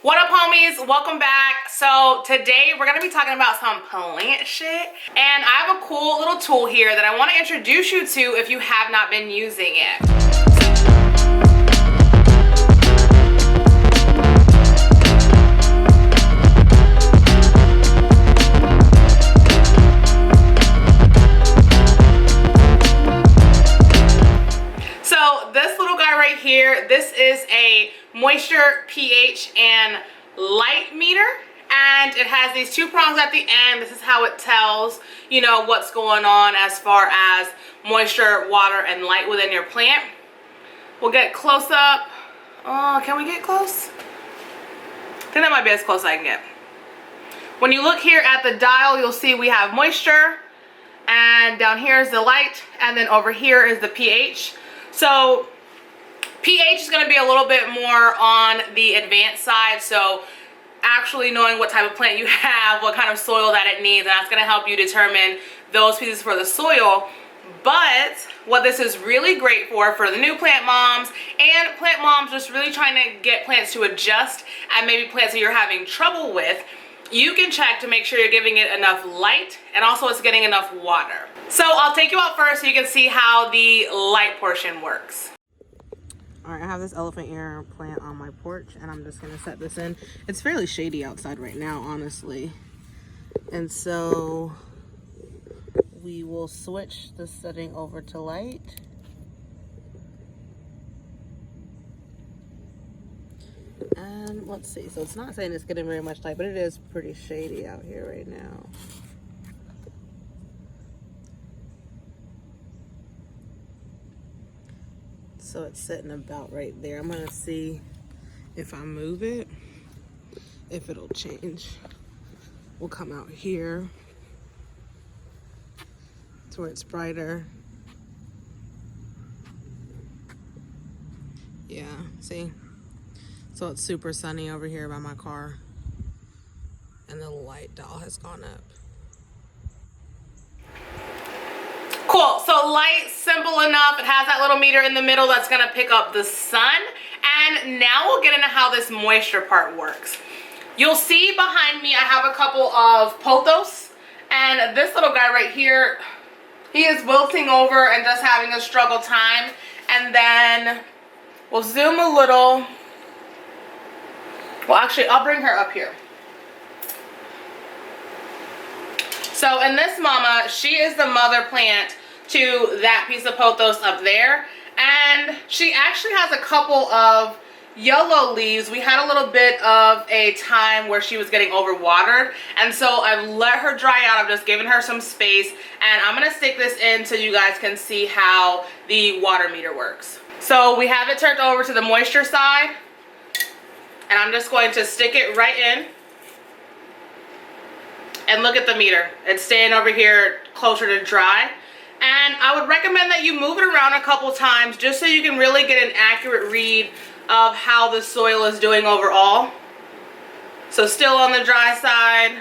What up, homies? Welcome back. So today we're gonna be talking about some plant shit, and I have a cool little tool here that I want to introduce you to if you have not been using it. So this little guy right here, this is a moisture, pH, and light meter, and it has these two prongs at the end. This is how it tells, you know, what's going on as far as moisture, water, and light within your plant. We'll get close up. Oh, can we get close? I think that might be as close as I can get. When you look here at the dial, you'll see we have moisture, and down here is the light, and then over here is the pH. So pH is going to be a little bit more on the advanced side, so actually knowing what type of plant you have, what kind of soil that it needs, and that's going to help you determine those pieces for the soil. But what this is really great for the new plant moms and plant moms just really trying to get plants to adjust, and maybe plants that you're having trouble with, you can check to make sure you're giving it enough light and also it's getting enough water. So I'll take you out first so you can see how the light portion works. All right, I have this elephant ear plant on my porch, and I'm just gonna set this in. It's fairly shady outside right now, honestly. And so we will switch the setting over to light. And let's see, so it's not saying it's getting very much light, but it is pretty shady out here right now. So it's sitting about right there. I'm gonna see if I move it, if it'll change. We'll come out here to where it's brighter. Yeah, see? So it's super sunny over here by my car, and the light dial has gone up. Cool, so light, simple enough. It has that little meter in the middle that's gonna pick up the sun. And now we'll get into how this moisture part works. You'll see behind me I have a couple of pothos, and this little guy right here, he is wilting over and just having a struggle time. And then we'll zoom a little. Well, actually, I'll bring her up here. So in this mama, she is the mother plant to that piece of pothos up there. And she actually has a couple of yellow leaves. We had a little bit of a time where she was getting overwatered, and so I've let her dry out. I've just given her some space, and I'm gonna stick this in so you guys can see how the water meter works. So we have it turned over to the moisture side, and I'm just going to stick it right in. And look at the meter. It's staying over here closer to dry. And I would recommend that you move it around a couple times just so you can really get an accurate read of how the soil is doing overall. So still on the dry side.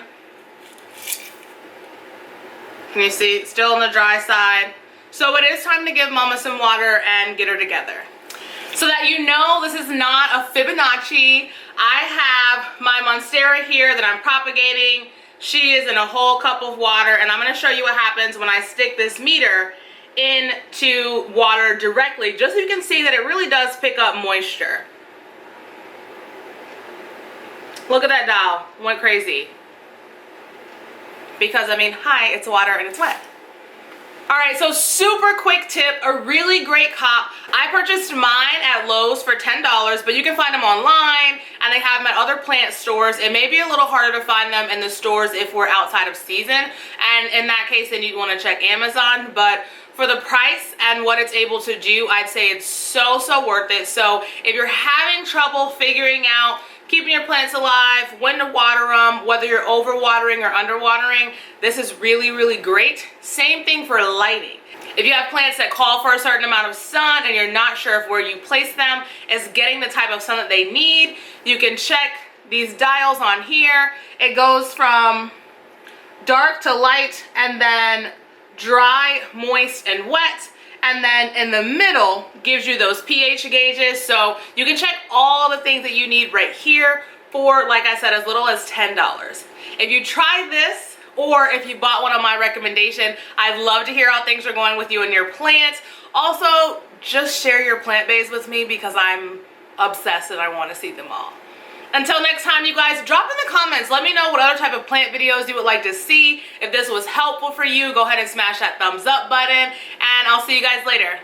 Can you see? Still on the dry side. So it is time to give mama some water and get her together. So that you know this is not a Fibonacci, I have my Monstera here that I'm propagating. She is in a whole cup of water, and I'm going to show you what happens when I stick this meter into water directly, just so you can see that it really does pick up moisture. Look at that dial, went crazy. Because, I mean, hi, it's water and it's wet. Alright, so super quick tip, a really great cop. I purchased mine at Lowe's for $10, but you can find them online, and they have them at other plant stores. It may be a little harder to find them in the stores if we're outside of season, and in that case then you'd want to check Amazon, but for the price and what it's able to do, I'd say it's so worth it. So if you're having trouble figuring out keeping your plants alive, when to water them, whether you're overwatering or underwatering, this is really great. Same thing for lighting. If you have plants that call for a certain amount of sun and you're not sure if where you place them is getting the type of sun that they need, you can check these dials on here. It goes from dark to light, and then dry, moist, and wet. And then in the middle gives you those pH gauges, so you can check all the things that you need right here. for, like I said, as little as $10. If you try this, or if you bought one on my recommendation, I'd love to hear how things are going with you and your plants. Also, just share your plant bays with me because I'm obsessed and I want to see them all. Until next time, you guys, drop in the comments. Let me know what other type of plant videos you would like to see. If this was helpful for you, go ahead and smash that thumbs up button, and I'll see you guys later.